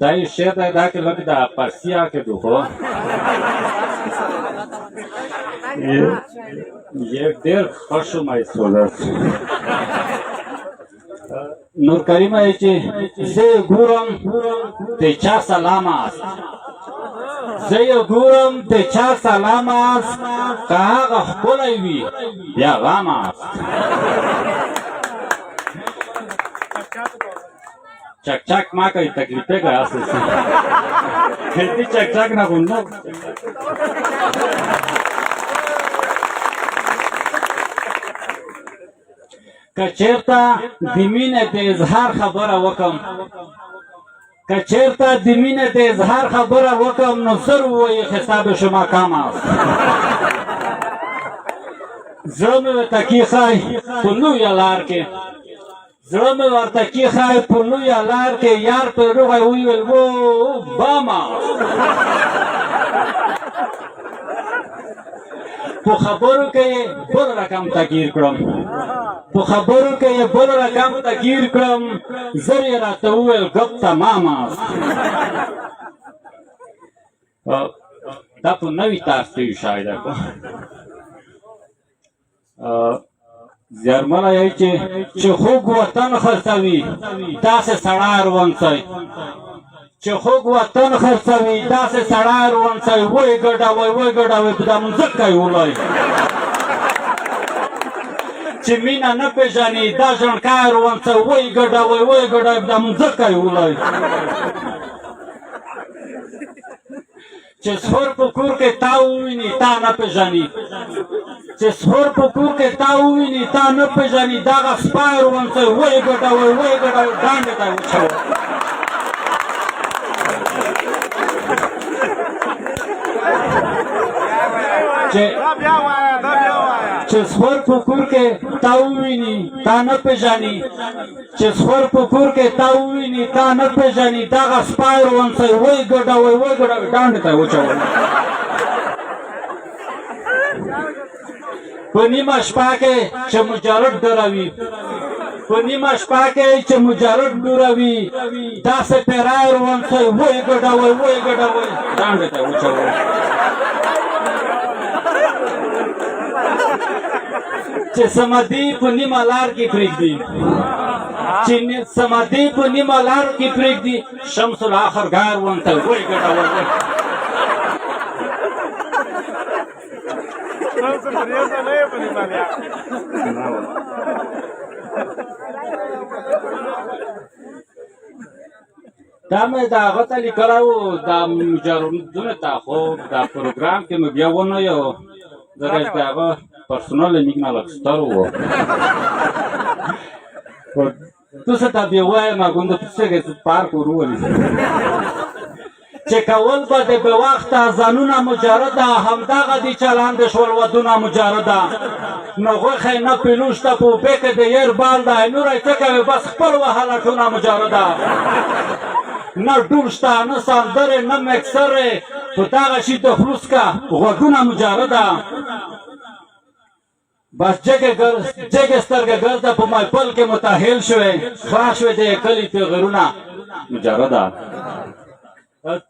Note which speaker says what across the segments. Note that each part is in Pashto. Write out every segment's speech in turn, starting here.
Speaker 1: دا یې شعر دی دا کې لږ د فارسي عقیدو خو ډېر ښه شوم ایسولر نور کریم وایي چې زه یې ګورم د چا سلام است زه یې ګورم د چا سلام است که هغه ښکلی وي یا غم است چک چک ما کوي تکلیفه که هست خیلی چک چک نخوندم که چېرته د مینې د اظهار خبره وکړم که چېرته د مینې د اظهار خبره وکړم نو زر ووایي حساب شما کم است زړه مې ورته کېښی په لویه لار کې زړه مې ورته کېښی په لویه لار کې یار پرې روغی وویل و بامه په خبرو کې یې بل رقم تغییر کړم په خبرو کې یې بل رقم تغییر کړم زر یې راته وویل ګپ تمام است دا په نوي طرز کې شاعر زیارمله یې چې خوږ وطن خرڅوي داسې سړی روانڅی چې خوږ وطن خرڅوي داسې سړی روانڅی وی ګډوئ وی ګډوئ په دا مځکه یې ولئ چې مینه نه پېژني دا ژڼکی روانڅی وی ګډوئ وی ګډوئ په دا مځکه یې ولئ چې سپور په کور کې تا وویني تا نه پېژني چې سپور په کور کې تا وویني تا نه پېژني دغه سپی روانڅی وی ګډوئ وی ګډوئ ډانډې ته یې وچوئ چې سپور په کور کې تا وویني تا نه پېژني چې سپور په کور کې تا وویني تا نه پېژني دغه سپی روانڅی وی ګډوئ وی ګډوئ ډانډې ته یې وچوئ په نیمه شپه کې چې مجرد ډروي په نیمه شپه کې چې مجرد ډروي داسې پیری روانڅی وی ګډوئ وی ګډوئ ډانډې ته یې وچوئ چې سمدي په نیمه لار کې پرېږدي چې سمدي په نیمه لار کې پرېږدي شمس الاخر ګار ونته وی ګډوئ دا مې د هغه ته لیکلی وو دا مجردونه ته خو دا پروګرام کې مې بیا ونیو ځکه چې د هغه پرسونل لیک نه لږ ستر وو تو څه ته بیا وایم ګونده تو څه پارک ور وولي چې کول به د بې وخته ځانونه مجرده همدغه دي چلند شول ودونه مجرده نو غوښې نه پیلو شته په اوبې کې د یر بال دی نوری څه کوې بس خپل وهه لټونه مجرده نه ډول شته نه سندرې نه مکسرې په دغه شي د خلوص که غوږونه مجرده بس جګې سترګې ګرده په محفل کې متحل شوې خلاص شوې د کلي پیغرونه مجرده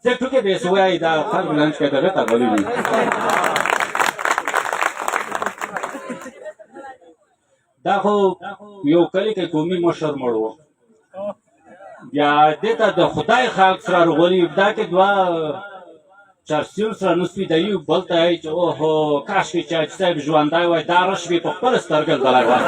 Speaker 1: څه ټوکې بې سوی دا خلک لنچ کې دغه ته غلي دي دا خو یو کلي کې قومي مشر مړ و بیا دې ته د خدای خلق سره راغلي دا کې دوه چرسیون سره نسوي د یو بل ته یې چې اوهو کاشکې چې حاجي صاحب ژوندی وای دا رش به یې په خپله سترګه لیدلی وای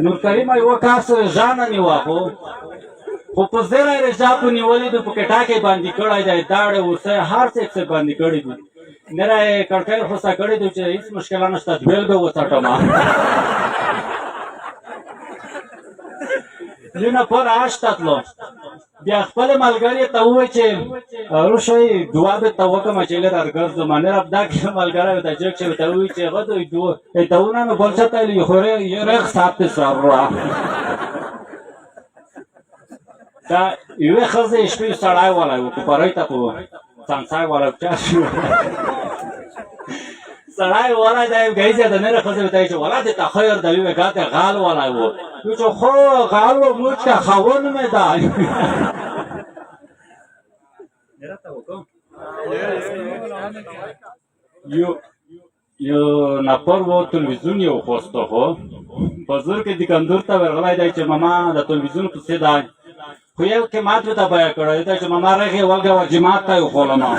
Speaker 1: نور کریم یو کار سره ژاڼه نیوه خو په زیری رژا په نیولې ده په کټاکې باندې کړی دی داړې ورسه هر څه یې باندې کړي دي نره یې کړکۍ خوسته کړی دی چې هېڅ مشکله نشته دویل به وڅټمه لونه پر آش ته تلو بیا خپل ملګري ته ووایي چې روشئ دعا به ته وکړمه چې لږ درګرځم نره دا کې ملګری ورته جګ شي ورته ووایي چې هغه دوی دونه مې بل چا ته ویلي خو یې رخ صاحب ته سره دا یوې ښځې شپې سړی والی و کپرۍ ته په څنګسای والی چا شو سړی ولا دی ګایزه د نره خزه ته چې ولا د تخیر د وی وکاته غال ولا و چې خو غال و موږ ته خاون مې دا یو نفر و تلویزیون یو خوسته خو په زور کې د کندور ته ورغلی دی چې ماما د تلویزیون پسې دی خو یو کې ماته ته بیه کړی دی چې ماما رغې ولګه ور جماعت ته یې وخولمه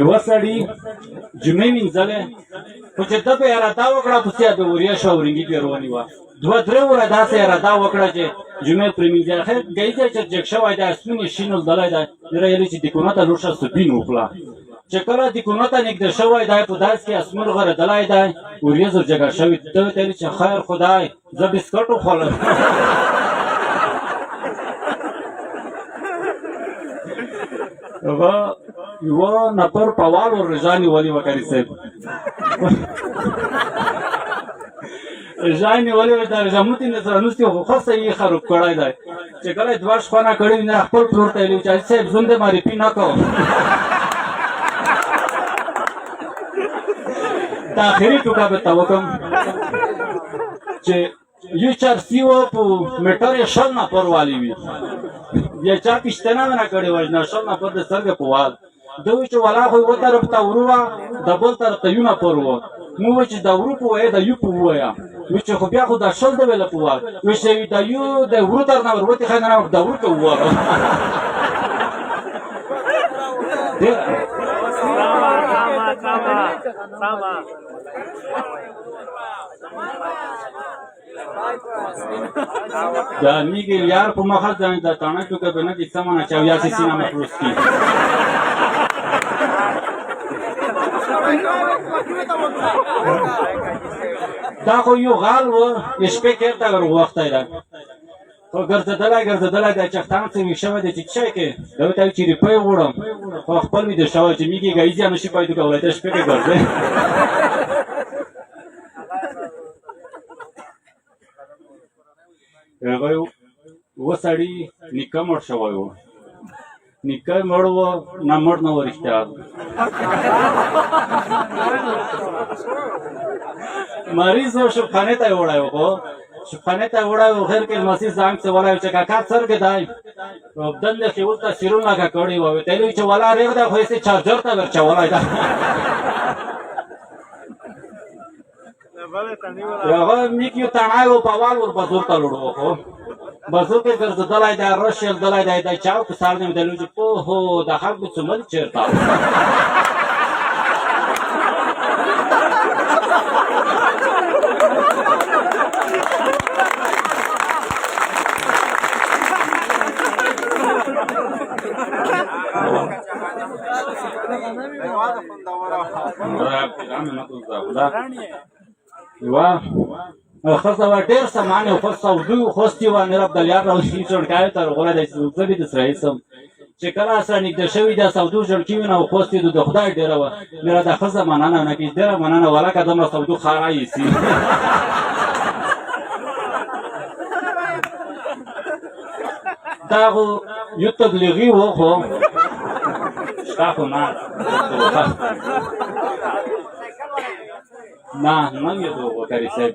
Speaker 1: یوه سړي جمعې مینځلې خو چې ده به یې اراده وکړه پسې به وریا شوه ورنګي پرې روانې وه دوه درې وره داسې اراده وکړه چې جمعې پرې مینځلې خیر ګایزه چې جګ شوی دی سپین یې شین ولدلی دی ډېره یې چې دیکونه ته لوښه سپین وکړه چې کله دیکونه ته نږدې شوی دی په داس کې اسمون غرېدلی دی وریځو جګه شوي ده ورته ویلي چې خیر خدای زه بسکټ وخوړم هغه یوه نفر په وال ورژا نیولې وه کري صاحب ژا یې نیولې وه د ژموتې نه سره نوستې خو خسته یې خراب کړی دی چې کله یې دوه شپانه کړي وي نه خپل پلور ته ویلي چې حاجي صاحب زوم دې معرفي نه کوم د آخري ټوکه به ته وکړم چې یو چرسي وه په میټر یې 100 نفر والي وي بیا چا پېشتنه ونه کړې وه نه 100 نفر د سترګې په وال ده وایي چې ولا خو یوه طرف ته ورو وه د بل طرف ته یو نفر وه مو وایي چې د ورو په وایه د یو په ووایه وایي چې خو بیا خو د 100 د ویله په وال وایي چې د یو د ورو طرف نه وروتې ښه نه د ورو ته ووایه د میګل یار په مخه ځان د تاڼه ټوکه به نه دي سمه چې اویا سینه مخلوص کی دا خو یو غال و شپې کېرته ور وخته ده خو ګرځېدلی دی چختان څه وي شوی دی چې چای کې ده ورته وایي چې ریپۍ وړم خو خپل ویده شوی چې میګې ګایزیا نشي پیدا کولی ته شپې کې ګرځې هغه یوه سړي نیکه مړ شوی و نیکه مړ و نه مړ نه و رښتیا مریض و شبخانې ته یې وړی و خو شبخانې ته یې وړی و خیر کې لمسي زنګ څه ولی و چې کاکا څرګې دی دندې کې ورته سیرون لکه کړي و ورته یې ویلي چې ولا رېغ دی خو یې چارجر ته ورچولی ده هغه میک یو تڼای و په وال ور بزور ته لوړ و خو بزور کې ګرځېدلی دی رش یلدلی دی دی چا په سر دی ورته ویلي چې پوهو د خلکو څمل چېرته یوه ښځه وه ډېر سامان یې خو سودي خوستې وه امیر عبدالیار راوستي چړکایو ته ورغلی دی زه بې درس رئیسم چې کله سره نږدې شوي دا سودو چړکي وي نو خوستې د خدای ډېره وه میره دا ښځه مننه نه کوي ډېره مننه ولکه دومره سودو خاره ایسي دا خو یو تبلیغي و خو شته خو نه نه یې دوغو کري صاحب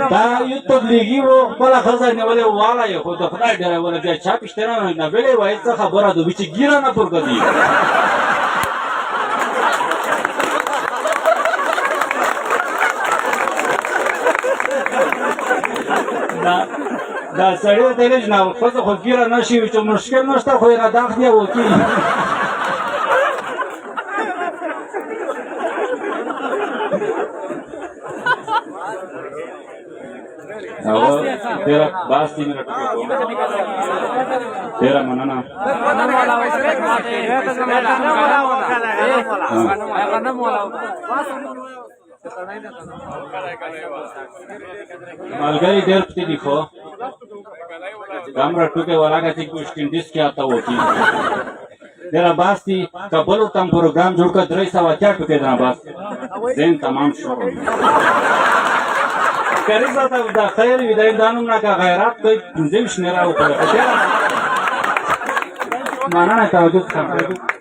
Speaker 1: دا یو تبلیغي و خپله ښځه نیولې واله یې خو د خدای ډېره وله بیا چا پېشتنه نه ویلې وایي څه خبره ده چې ګیره نه پرګدي دا سړی ورته ویلې چې نه ښځه خو ګیره نه شي چې مشکل نشته خو یې نه داغ دی وکي ډېره باس دي مې راټوکې کوم ډېره مننه ملګري ډېر پټي دي خو هم راټوکې ولاګه چې کوشکینډیس کې آتا وکي ډېره باس دي که بل ورته هم پروګرام جوړ کړه 300 ټوکې درنه باس ذهن تمام شو کریم صاحب دا خیر وي دا نومونه که غیرت کوي پنځه ویشت نه راوخوري مننه توجه څخه